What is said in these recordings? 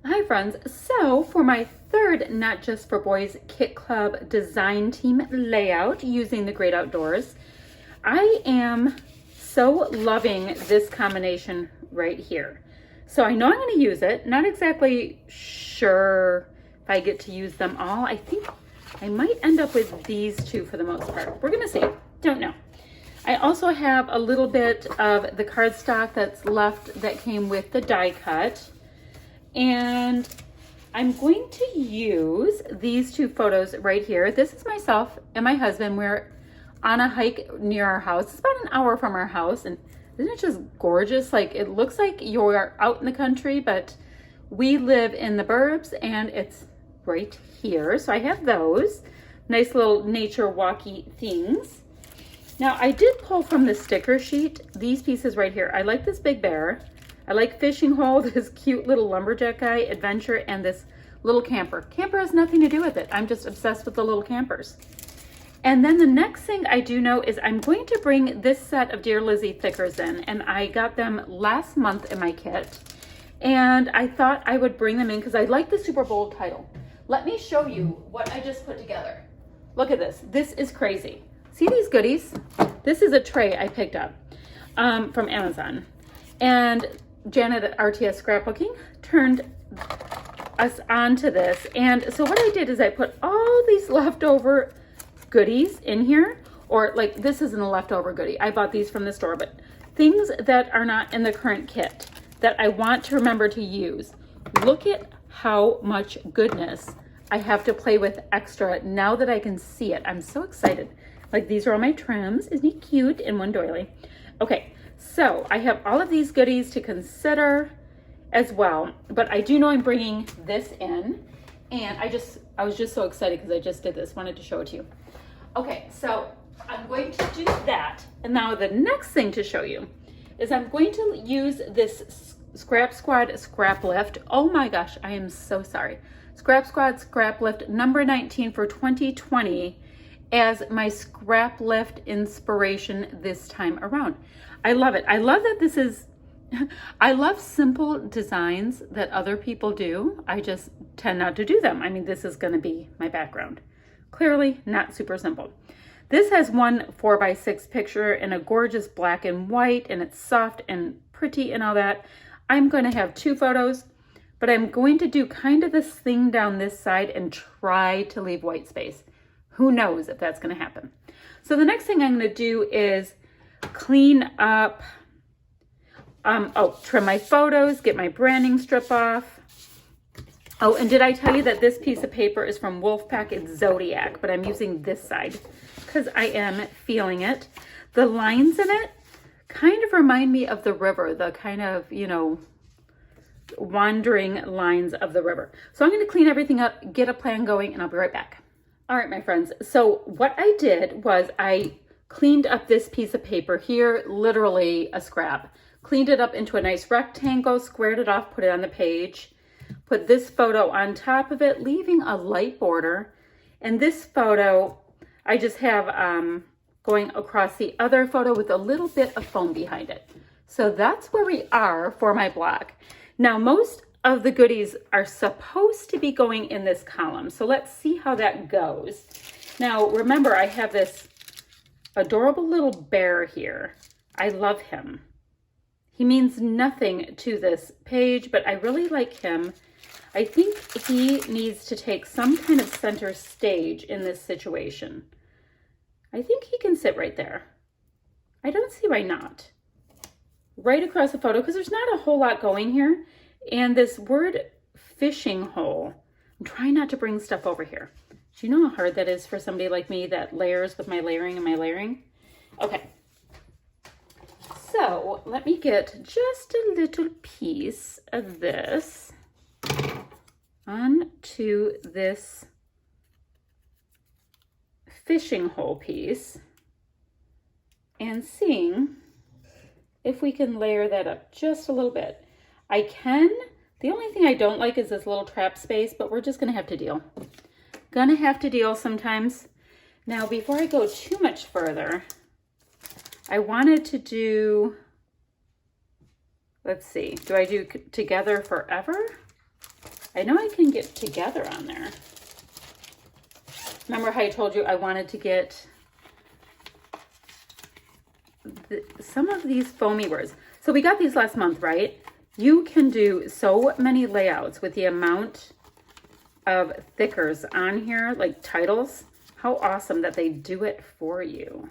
Hi friends, so for my third Not Just for Boys Kit Club design team layout using the Great Outdoors, I am so loving this combination right here. So I know I'm going to use it, not exactly sure if I get to use them all. I think I might end up with these two for the most part. We're going to see, don't know. I also have a little bit of the cardstock that's left that came with the die cut. And I'm going to use these two photos right here. This is myself and my husband. We're on a hike near our house. It's about an hour from our house. And isn't it just gorgeous? Like, it looks like you're out in the country, but we live in the burbs and it's right here. So I have those nice little nature walky things. Now I did pull from the sticker sheet these pieces right here. I like this big bear. I like fishing hole, this cute little lumberjack guy, adventure, and this little camper. Camper has nothing to do with it. I'm just obsessed with the little campers. And then the next thing I do know is I'm going to bring this set of Dear Lizzie thickers in, and I got them last month in my kit. And I thought I would bring them in because I like the super bold title. Let me show you what I just put together. Look at this. This is crazy. See these goodies? This is a tray I picked up from Amazon. And Janet at RTS Scrapbooking turned us onto this. And so what I did is I put all these leftover goodies in here, or like this isn't a leftover goodie. I bought these from the store, but things that are not in the current kit that I want to remember to use. Look at how much goodness I have to play with extra now that I can see it. I'm so excited. Like, these are all my trims. Isn't he cute? In one doily. Okay, so I have all of these goodies to consider as well, but I do know I'm bringing this in, and I was just so excited because I just did this. Wanted to show it to you. Okay, so I'm going to do that, and now the next thing to show you is I'm going to use this Scrap Squad Scrap Lift. Oh my gosh, I am so sorry. Scrap Squad Scrap Lift number 19 for 2020 as my scrap lift inspiration this time around. I love it. I love that this is, I love simple designs that other people do. I just tend not to do them. I mean, this is going to be my background. Clearly not super simple. This has one 4x6 picture in a gorgeous black and white, and it's soft and pretty and all that. I'm going to have two photos, but I'm going to do kind of this thing down this side and try to leave white space. Who knows if that's going to happen. So the next thing I'm going to do is clean up, trim my photos, get my branding strip off. Oh, and did I tell you that this piece of paper is from Wolfpack? It's Zodiac, but I'm using this side because I am feeling it. The lines in it kind of remind me of the river, the kind of, you know, wandering lines of the river. So I'm going to clean everything up, get a plan going, and I'll be right back. All right, my friends. So what I did was I cleaned up this piece of paper here, literally a scrap, cleaned it up into a nice rectangle, squared it off, put it on the page, put this photo on top of it, leaving a light border. And this photo, I just have going across the other photo with a little bit of foam behind it. So that's where we are for my block. Now, most of the goodies are supposed to be going in this column. So let's see how that goes. Now, remember, I have this adorable little bear here. I love him. He means nothing to this page, but I really like him. I think he needs to take some kind of center stage in this situation. I think he can sit right there. I don't see why not. Right across the photo, because there's not a whole lot going here. And this word fishing hole, I'm trying not to bring stuff over here. Do you know how hard that is for somebody like me that layers with my layering and my layering? Okay. So let me get just a little piece of this onto this fishing hole piece and seeing if we can layer that up just a little bit. I can. The only thing I don't like is this little trap space, but we're just going to have to deal. Gonna have to deal sometimes. Now, before I go too much further, I wanted to do, let's see, do I do Together Forever? I know I can get together on there. Remember how I told you I wanted to get some of these foamy words. So we got these last month, right? You can do so many layouts with the amount of thickers on here, like titles. How awesome that they do it for you.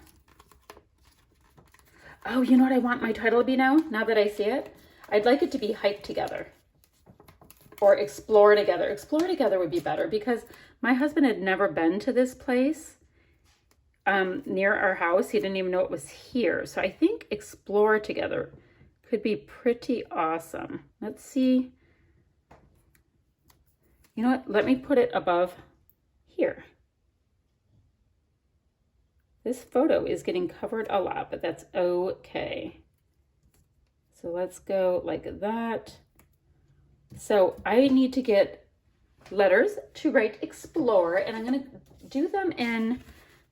Oh, you know what I want my title to be now that I see it? I'd like it to be Hike Together or Explore Together. Explore Together would be better because my husband had never been to this place near our house. He didn't even know it was here. So I think Explore Together could be pretty awesome. Let's see. You know what? Let me put it above here. This photo is getting covered a lot, but that's okay. So let's go like that. So I need to get letters to write Explore, and I'm going to do them in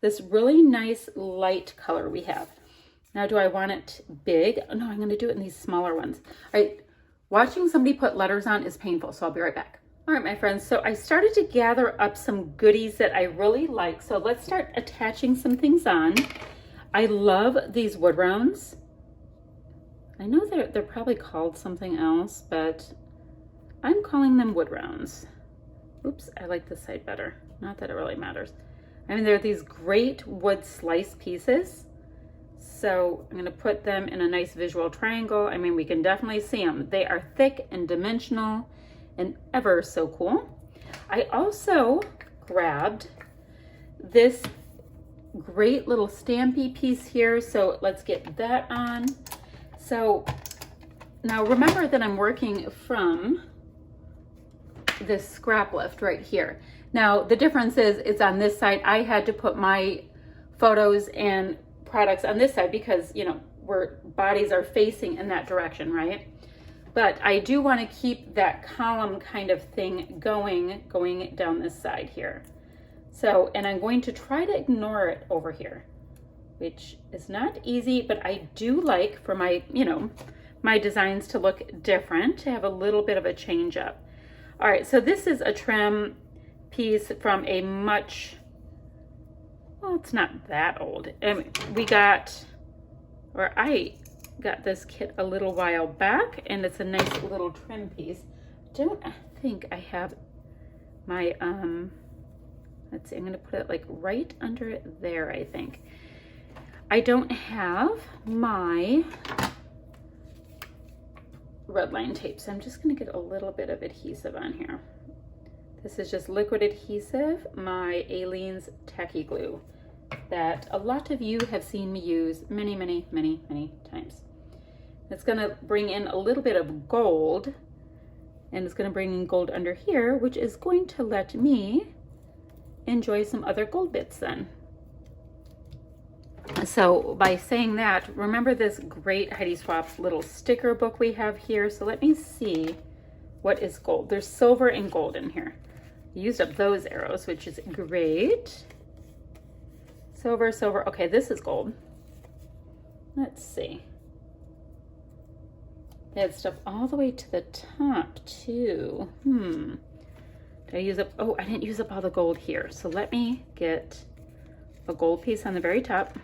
this really nice light color we have. Now, do I want it big? No, I'm going to do it in these smaller ones. All right, watching somebody put letters on is painful, so I'll be right back. All right, my friends, so I started to gather up some goodies that I really like. So let's start attaching some things on. I love these wood rounds. I know they're probably called something else, but I'm calling them wood rounds. Oops, I like this side better. Not that it really matters. I mean, they're these great wood slice pieces. So I'm going to put them in a nice visual triangle. I mean, we can definitely see them. They are thick and dimensional and ever so cool. I also grabbed this great little stampy piece here. So let's get that on. So now remember that I'm working from this scrap lift right here. Now the difference is it's on this side. I had to put my photos and products on this side because, you know, where bodies are facing in that direction, right? But I do want to keep that column kind of thing going down this side here. So, and I'm going to try to ignore it over here, which is not easy, but I do like for my, you know, my designs to look different, to have a little bit of a change up. All right, so this is a trim piece from a much, well, it's not that old. And we got, or I got this kit a little while back, and it's a nice little trim piece. Don't think I have my, let's see, I'm gonna put it like right under it there, I think. I don't have my red line tape, so I'm just gonna get a little bit of adhesive on here. This is just liquid adhesive, my Aleene's Tacky Glue that a lot of you have seen me use many, many, many, many times. It's gonna bring in a little bit of gold, and it's gonna bring in gold under here, which is going to let me enjoy some other gold bits then. So by saying that, remember this great Heidi Swapp little sticker book we have here. So let me see what is gold. There's silver and gold in here. I used up those arrows, which is great. Silver, silver. Okay, this is gold. Let's see. They had stuff all the way to the top too. Did I use up? Oh, I didn't use up all the gold here. So let me get a gold piece on the very top.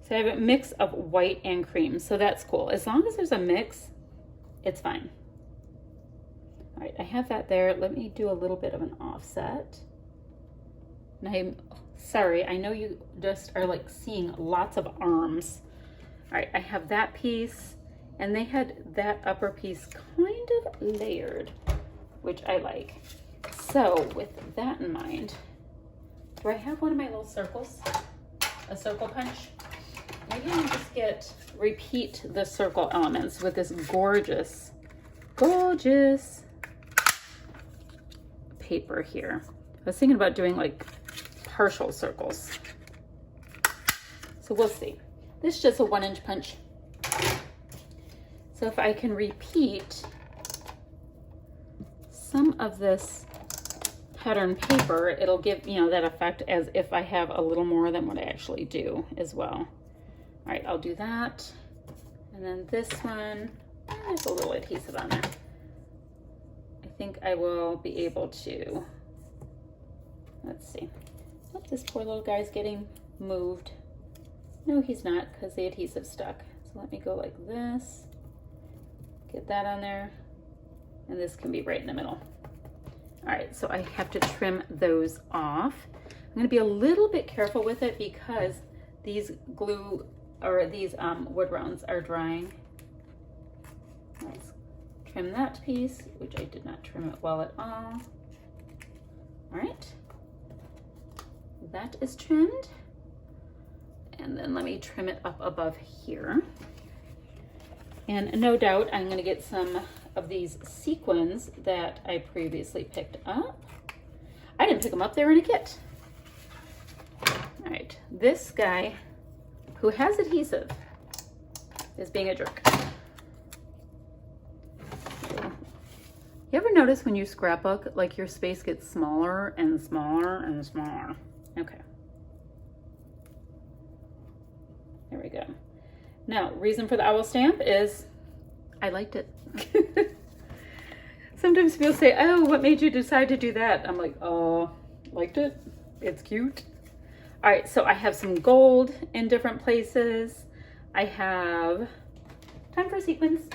So I have a mix of white and cream, so that's cool. As long as there's a mix, it's fine. All right, I have that there. Let me do a little bit of an offset. And I'm sorry, I know you just are like seeing lots of arms. All right, I have that piece, and they had that upper piece kind of layered, which I like. So with that in mind, do I have one of my little circles? A circle punch? Maybe I'll just repeat the circle elements with this gorgeous, gorgeous paper here. I was thinking about doing like partial circles. So we'll see. This is just a 1-inch punch. So if I can repeat some of this pattern paper, it'll give, you know, that effect as if I have a little more than what I actually do as well. All right, I'll do that. And then this one, there's a little adhesive on there. I think I will be able to, let's see. Oh, this poor little guy's getting moved. No, he's not, because the adhesive stuck. So let me go like this, get that on there, and this can be right in the middle. All right, so I have to trim those off. I'm gonna be a little bit careful with it because these glue, or these wood rounds are drying. Let's trim that piece, which I did not trim it well at all. All right, that is trimmed. And then let me trim it up above here. And no doubt I'm gonna get some of these sequins that I previously picked up. I didn't pick them up, they were in a kit. All right, this guy who has adhesive is being a jerk. You ever notice when you scrapbook, like your space gets smaller and smaller and smaller? Okay. There we go. Now, reason for the owl stamp is I liked it. Sometimes people say, oh, what made you decide to do that? I'm like, oh, liked it. It's cute. All right, so I have some gold in different places. I have time for sequins.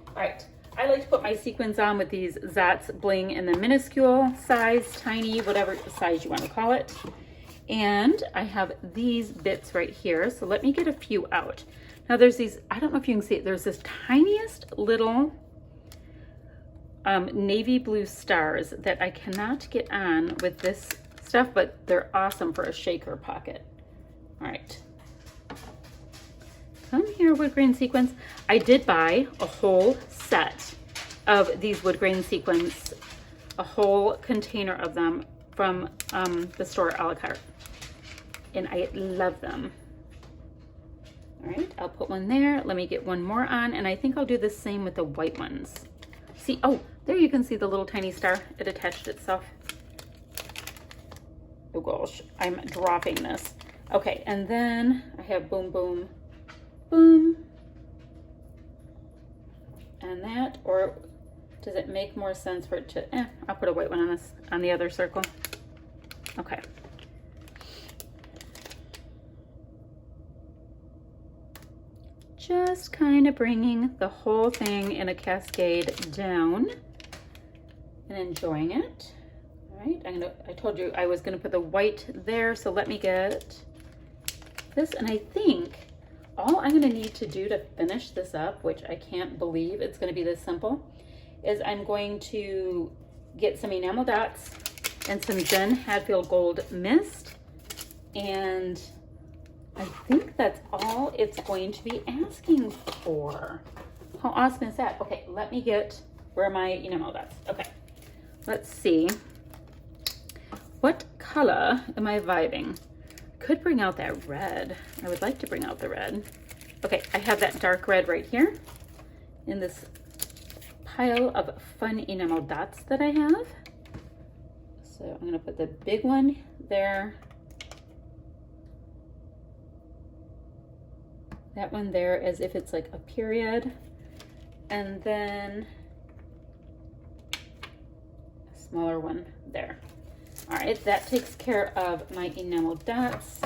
All right, I like to put my sequins on with these Zatz bling in the minuscule size, tiny, whatever size you want to call it. And I have these bits right here. So let me get a few out. Now there's these, I don't know if you can see it, there's this tiniest little navy blue stars that I cannot get on with this stuff, but they're awesome for a shaker pocket. All right. Come here, wood grain sequins. I did buy a whole set of these wood grain sequins, a whole container of them from the store a la carte. And I love them. All right, I'll put one there. Let me get one more on, and I think I'll do the same with the white ones. See, oh, there you can see the little tiny star. It attached itself. Oh gosh, I'm dropping this. Okay, and then I have boom, boom, boom. And that, or does it make more sense for it to, I'll put a white one on this, on the other circle. Okay. Just kind of bringing the whole thing in a cascade down and enjoying it. All right, I told you I was gonna put the white there, so let me get this. And I think all I'm gonna need to do to finish this up, which I can't believe it's gonna be this simple, is I'm going to get some enamel dots and some Jen Hadfield Gold Mist, and I think that's all it's going to be asking for. How awesome is that? Okay, let me get, where are my enamel dots? Okay, let's see. What color am I vibing? Could bring out that red. I would like to bring out the red. Okay, I have that dark red right here in this pile of fun enamel dots that I have. So I'm gonna put the big one there. That one there as if it's like a period. And then a smaller one there. All right, that takes care of my enamel dots.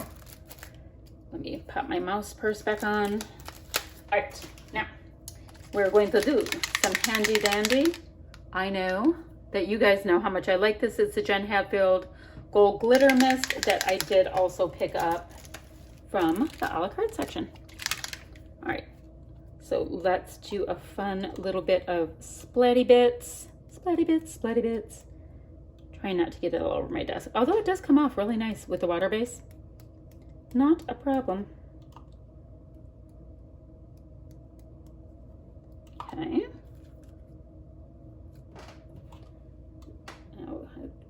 Let me pop my mouse purse back on. All right, now we're going to do some handy dandy. I know that you guys know how much I like this. It's the Jen Hadfield Gold Glitter Mist that I did also pick up from the a la carte section. All right, so let's do a fun little bit of splatty bits, splatty bits, splatty bits. Trying not to get it all over my desk, although it does come off really nice with the water base. Not a problem. Okay.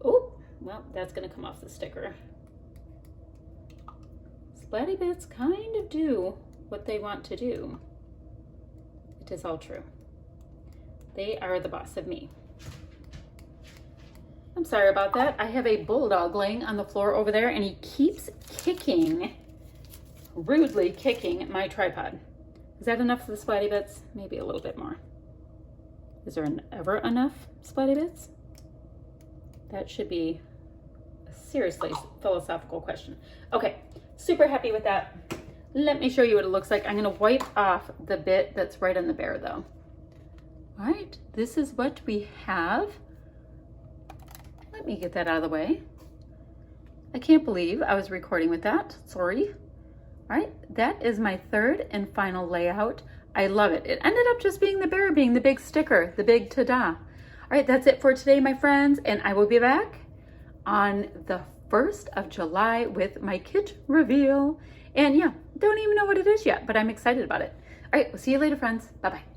Oh, well, that's gonna come off the sticker. Splatty bits kind of do what they want to do. It is all true. They are the boss of me. I'm sorry about that. I have a bulldog laying on the floor over there, and he keeps kicking, rudely kicking my tripod. Is that enough for the splatty bits? Maybe a little bit more. Is there ever enough splatty bits? That should be a seriously philosophical question. Okay, super happy with that. Let me show you what it looks like. I'm gonna wipe off the bit that's right on the bear though. All right, this is what we have. Let me get that out of the way. I can't believe I was recording with that, sorry. All right, that is my third and final layout. I love it. It ended up just being the bear being the big sticker, the big ta-da. All right, that's it for today, my friends, and I will be back on the 1st of July with my kit reveal. And yeah, don't even know what it is yet, but I'm excited about it. All right, we'll see you later, friends. Bye-bye.